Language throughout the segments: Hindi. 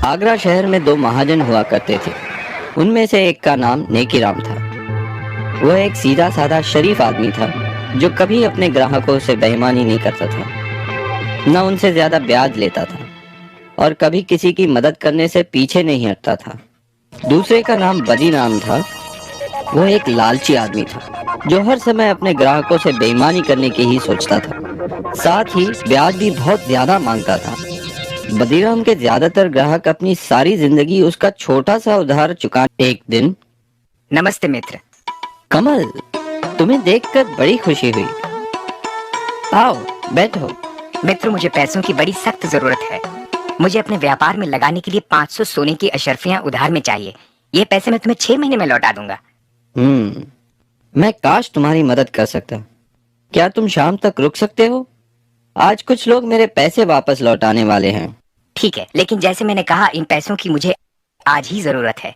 आगरा शहर में दो महाजन हुआ करते थे। उनमें से एक का नाम नेकीराम था। वह एक सीधा साधा शरीफ आदमी था जो कभी अपने ग्राहकों से बेईमानी नहीं करता था, न उनसे ज्यादा ब्याज लेता था और कभी किसी की मदद करने से पीछे नहीं हटता था। दूसरे का नाम बदीराम था। वह एक लालची आदमी था जो हर समय अपने ग्राहकों से बेईमानी करने की ही सोचता था, साथ ही ब्याज भी बहुत ज्यादा मांगता था। बदीराम के ज्यादातर ग्राहक अपनी सारी जिंदगी उसका छोटा सा उधार चुका। एक दिन, नमस्ते मित्र। कमल, तुम्हें देखकर बड़ी खुशी हुई। आओ बैठो। मित्र, मुझे पैसों की बड़ी सख्त जरूरत है। मुझे अपने व्यापार में लगाने के लिए 500 सोने की अशर्फियां उधार में चाहिए। ये पैसे मैं तुम्हें 6 महीने में लौटा दूंगा। मैं काश तुम्हारी मदद कर सकता। क्या तुम शाम तक रुक सकते हो? आज कुछ लोग मेरे पैसे वापस लौटाने वाले हैं। ठीक है, लेकिन जैसे मैंने कहा, इन पैसों की मुझे आज ही जरूरत है।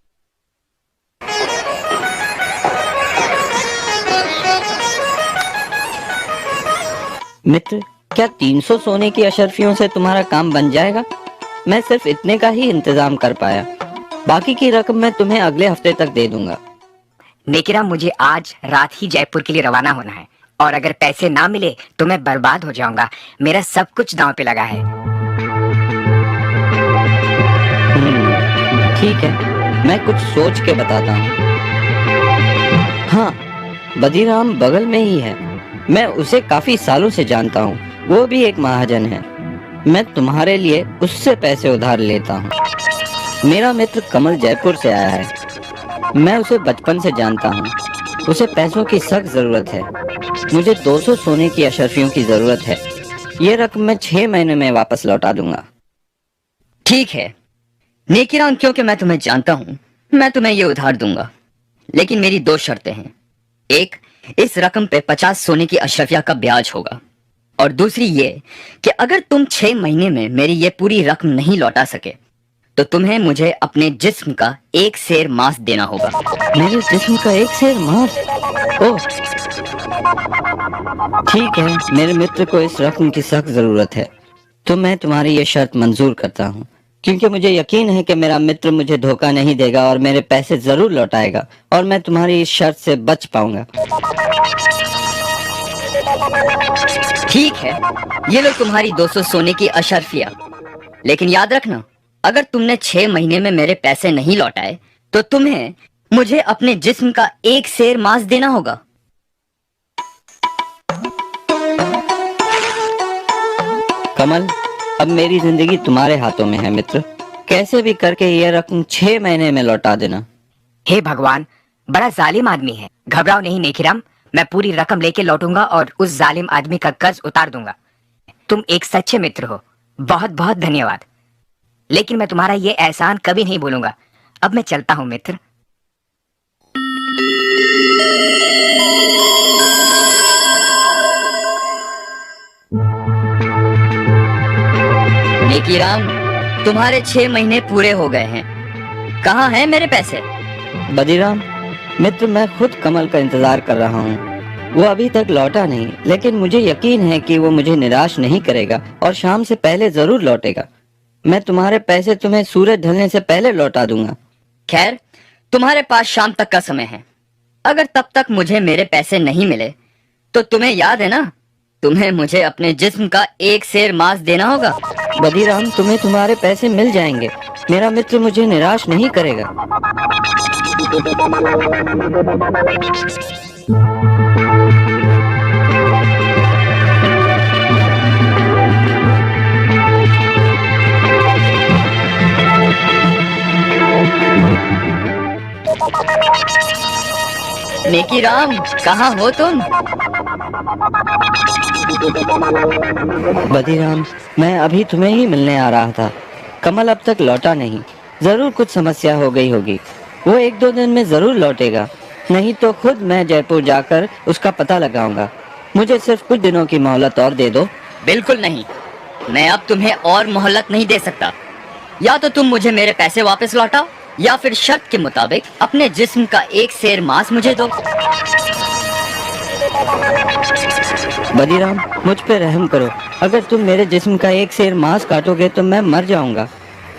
मित्र, क्या 300 सोने की अशर्फियों से तुम्हारा काम बन जाएगा? मैं सिर्फ इतने का ही इंतजाम कर पाया। बाकी की रकम मैं तुम्हें अगले हफ्ते तक दे दूंगा। नेकीराम, मुझे आज रात ही जयपुर के लिए रवाना होना है और अगर पैसे ना मिले तो मैं बर्बाद हो जाऊंगा। मेरा सब कुछ दांव पे लगा है। ठीक है, मैं कुछ सोच के बताता हूँ। हाँ, बदीराम बगल में ही है। मैं उसे काफी सालों से जानता हूँ। वो भी एक महाजन है। मैं तुम्हारे लिए उससे पैसे उधार लेता हूँ। मेरा मित्र कमल जयपुर से आया है। मैं उसे बचपन से जानता हूँ। उसे पैसों की सख्त जरूरत है। मुझे 200 सोने की अशर्फियों की जरूरत है। ये रकम मैं 6 महीने में वापस लौटा दूंगा। ठीक है नेकीराम, क्योंकि मैं तुम्हें जानता हूँ, मैं तुम्हें ये उधार दूंगा, लेकिन मेरी 2 शर्तें हैं। एक, इस रकम पे 50 सोने की अशरफिया का ब्याज होगा, और दूसरी ये कि अगर तुम 6 महीने में मेरी ये पूरी रकम नहीं लौटा सके तो तुम्हें मुझे अपने जिस्म का 1 सेर मांस देना होगा। मेरे जिस्म का 1 सेर मांस? ओह, ठीक है। मेरे मित्र को इस रकम की सख्त जरूरत है, तो मैं तुम्हारी ये शर्त मंजूर करता हूँ, क्योंकि मुझे यकीन है कि मेरा मित्र मुझे धोखा नहीं देगा और मेरे पैसे जरूर लौटाएगा और मैं तुम्हारी इस शर्त से बच पाऊंगा। ठीक है, ये लो तुम्हारी 200 सोने की अशर्फिया, लेकिन याद रखना, अगर तुमने 6 महीने में मेरे पैसे नहीं लौटाए तो तुम्हें मुझे अपने जिस्म का 1 सेर मांस देना होगा। कमल, अब मेरी जिंदगी तुम्हारे हाथों में है मित्र। कैसे भी करके ये रकम 6 महीने में लौटा देना। हे भगवान, बड़ा जालिम आदमी है। घबराओ नहीं नेकीराम, मैं पूरी रकम लेके लौटूंगा और उस जालिम आदमी का कर्ज उतार दूंगा। तुम एक सच्चे मित्र हो। बहुत बहुत धन्यवाद। लेकिन मैं तुम्हारा ये एहसान कभी नहीं भूलूंगा। अब मैं चलता हूँ मित्र। नेकीराम, तुम्हारे 6 महीने पूरे हो गए हैं। कहाँ हैं मेरे पैसे? बदीराम मित्र, मैं खुद कमल का इंतजार कर रहा हूँ। वो अभी तक लौटा नहीं, लेकिन मुझे यकीन है कि वो मुझे निराश नहीं करेगा और शाम से पहले जरूर लौटेगा। मैं तुम्हारे पैसे तुम्हें सूरज ढलने से पहले लौटा दूंगा। खैर, तुम्हारे पास शाम तक का समय है। अगर तब तक मुझे मेरे पैसे नहीं मिले तो तुम्हें याद है ना, तुम्हें मुझे अपने जिस्म का 1 सेर मांस देना होगा। बदीराम, तुम्हें तुम्हारे पैसे मिल जाएंगे। मेरा मित्र मुझे निराश नहीं करेगा। नेकीराम, कहाँ हो तुम? बदीराम, मैं अभी तुम्हें ही मिलने आ रहा था। कमल अब तक लौटा नहीं। जरूर कुछ समस्या हो गई होगी। वो 1-2 दिन में जरूर लौटेगा, नहीं तो खुद मैं जयपुर जाकर उसका पता लगाऊंगा। मुझे सिर्फ कुछ दिनों की मोहलत और दे दो। बिल्कुल नहीं, मैं अब तुम्हें और मोहलत नहीं दे सकता। या तो तुम मुझे मेरे पैसे वापस लौटाओ, या फिर शर्त के मुताबिक अपने जिस्म का 1 सेर मांस मुझे दो। बदीराम, मुझ पे रहम करो। अगर तुम मेरे जिस्म का 1 सेर मांस काटोगे तो मैं मर जाऊंगा।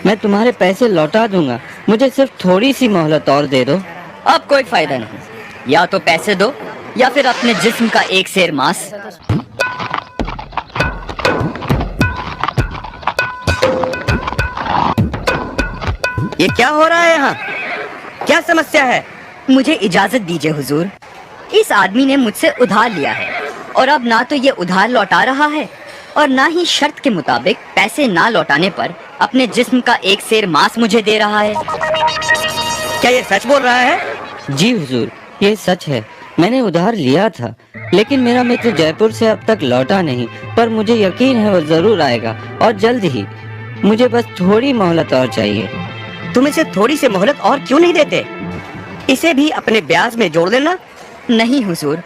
मैं तुम्हारे पैसे लौटा दूंगा, मुझे सिर्फ थोड़ी सी मोहलत और दे दो। अब कोई फायदा नहीं, या तो पैसे दो या फिर अपने जिस्म का एक सेर मांस। ये क्या हो रहा है यहाँ? क्या समस्या है? मुझे इजाजत दीजिए हुजूर। इस आदमी ने मुझसे उधार लिया है और अब ना तो ये उधार लौटा रहा है और ना ही शर्त के मुताबिक पैसे ना लौटाने पर अपने जिस्म का एक सेर मांस मुझे दे रहा है। क्या ये सच बोल रहा है? जी हुजूर, ये सच है। मैंने उधार लिया था, लेकिन मेरा मित्र जयपुर से अब तक लौटा नहीं, पर मुझे यकीन है वो जरूर आएगा और जल्द ही। मुझे बस थोड़ी मोहलत और चाहिए। तुम इसे थोड़ी सी मोहलत और क्यों नहीं देते? इसे भी अपने ब्याज में जोड़ देना। नहीं हुजूर,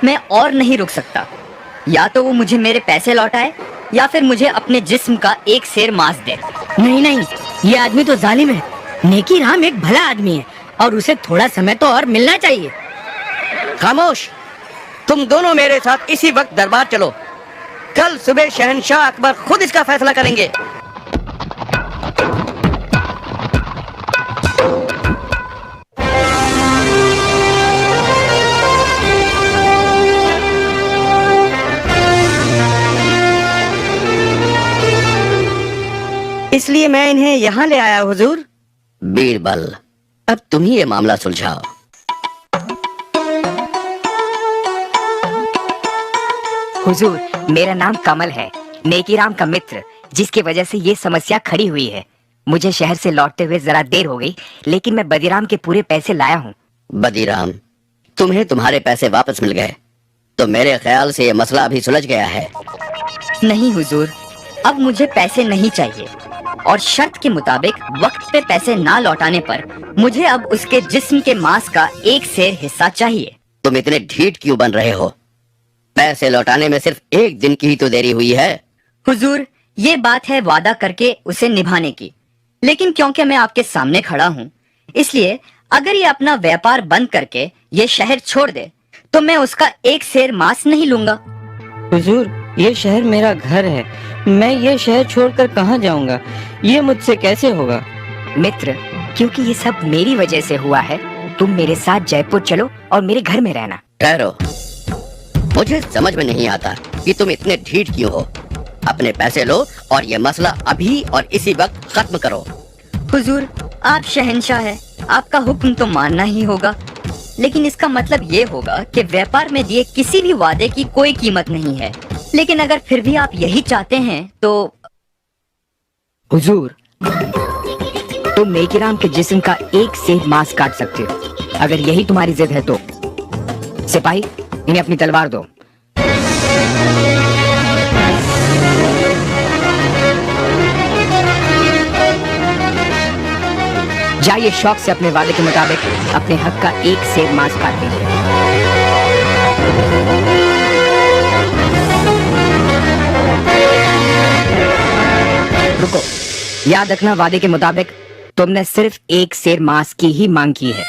मैं और नहीं रुक सकता। या तो वो मुझे मेरे पैसे लौटाए या फिर मुझे अपने जिस्म का एक सेर मांस दे। नहीं नहीं, ये आदमी तो जालिम है। नेकी राम एक भला आदमी है और उसे थोड़ा समय तो और मिलना चाहिए। खामोश! तुम दोनों मेरे साथ इसी वक्त दरबार चलो। कल सुबह शहंशाह अकबर खुद इसका फैसला करेंगे। इसलिए मैं इन्हें यहाँ ले आया हुजूर। बीरबल, अब तुम ही ये मामला सुलझाओ। हुजूर, मेरा नाम कमल है, नेकीराम का मित्र, जिसकी वजह से ये समस्या खड़ी हुई है। मुझे शहर से लौटते हुए जरा देर हो गई, लेकिन मैं बदीराम के पूरे पैसे लाया हूँ। बदीराम, तुम्हें तुम्हारे पैसे वापस मिल गए, तो मेरे ख्याल से ये मसला अभी सुलझ गया है। नहीं हुजूर, अब मुझे पैसे नहीं चाहिए और शर्त के मुताबिक वक्त पे पैसे ना लौटाने पर मुझे अब उसके जिस्म के मांस का एक सेर हिस्सा चाहिए। तुम इतने ढीठ क्यों बन रहे हो? पैसे लौटाने में सिर्फ एक दिन की ही तो देरी हुई है। हुजूर, ये बात है वादा करके उसे निभाने की, लेकिन क्योंकि मैं आपके सामने खड़ा हूँ, इसलिए अगर ये अपना व्यापार बंद करके ये शहर छोड़ दे तो मैं उसका एक सेर मांस नहीं लूंगा। हुजूर, ये शहर मेरा घर है, मैं ये शहर छोड़कर कहाँ जाऊंगा? ये मुझसे कैसे होगा? मित्र, क्योंकि ये सब मेरी वजह से हुआ है, तुम मेरे साथ जयपुर चलो और मेरे घर में रहना। ठहरो, मुझे समझ में नहीं आता कि तुम इतने ढीठ क्यों हो। अपने पैसे लो और ये मसला अभी और इसी वक्त खत्म करो। हुजूर, आप शहंशाह हैं, आपका हुक्म तो मानना ही होगा, लेकिन इसका मतलब ये होगा कि व्यापार में दिए किसी भी वादे की कोई कीमत नहीं है। लेकिन अगर फिर भी आप यही चाहते हैं तो हुजूर, तुम नेकीराम के जिस्म का एक सेर मांस काट सकते हो, अगर यही तुम्हारी जिद है तो। सिपाही, इन्हें अपनी तलवार दो। जाइए शौक से अपने वादे के मुताबिक अपने हक का एक सेर मांस काट दीजिए। रुको, याद रखना, वादे के मुताबिक तुमने सिर्फ एक सेर मांस की ही मांग की है,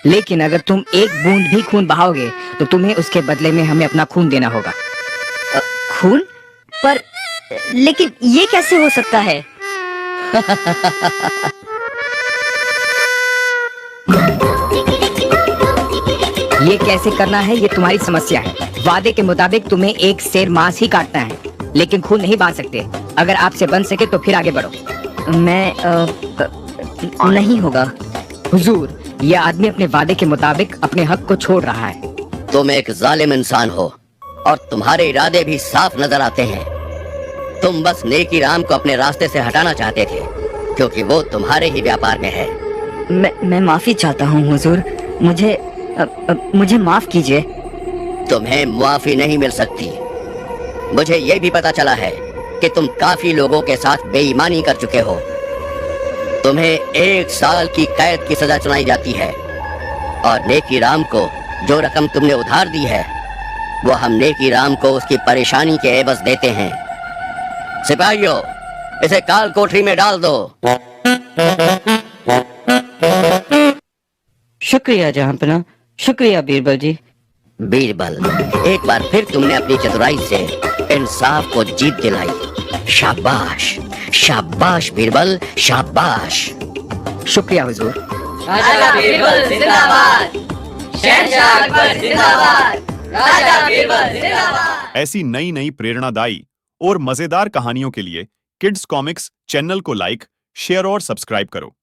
लेकिन अगर तुम एक बूंद भी खून बहाओगे तो तुम्हें उसके बदले में हमें अपना खून देना होगा। खून? पर लेकिन ये कैसे हो सकता है? ये कैसे करना है ये तुम्हारी समस्या है। वादे के मुताबिक तुम्हें एक सेर मांस ही काटना है, लेकिन खून नहीं बांध सकते। अगर आपसे बन सके तो फिर आगे बढ़ो। मैं नहीं होगा। हुजूर, यह आदमी अपने वादे के मुताबिक अपने हक को छोड़ रहा है। तुम एक जालिम इंसान हो और तुम्हारे इरादे भी साफ नजर आते हैं। तुम बस नेकीराम को अपने रास्ते से हटाना चाहते थे, क्योंकि वो तुम्हारे ही व्यापार में है। मैं माफी चाहता हूँ हुजूर, मुझे माफ कीजिए। तुम्हें मुआफी नहीं मिल सकती। मुझे ये भी पता चला है कि तुम काफी लोगों के साथ बेईमानी कर चुके हो। तुम्हें 1 साल की कैद की सजा सुनाई जाती है और नेकीराम को जो रकम तुमने उधार दी है वो हम नेकीराम को उसकी परेशानी के एवज देते हैं। सिपाहियों, इसे काल कोठरी में डाल दो। शुक्रिया जहांपना, शुक्रिया बीरबल जी। बीरबल, एक बार फिर तुमने अपनी चतुराई से इंसाफ को जीत दिलाई। शाबाश, शाबाश बीरबल, शाबाश। शुक्रिया हुजूर। राजा बीरबल जिंदाबाद, शहंशाह अकबर जिंदाबाद, राजा बीरबल जिंदाबाद। ऐसी नई नई प्रेरणादायी और मजेदार कहानियों के लिए किड्स कॉमिक्स चैनल को लाइक, शेयर और सब्सक्राइब करो।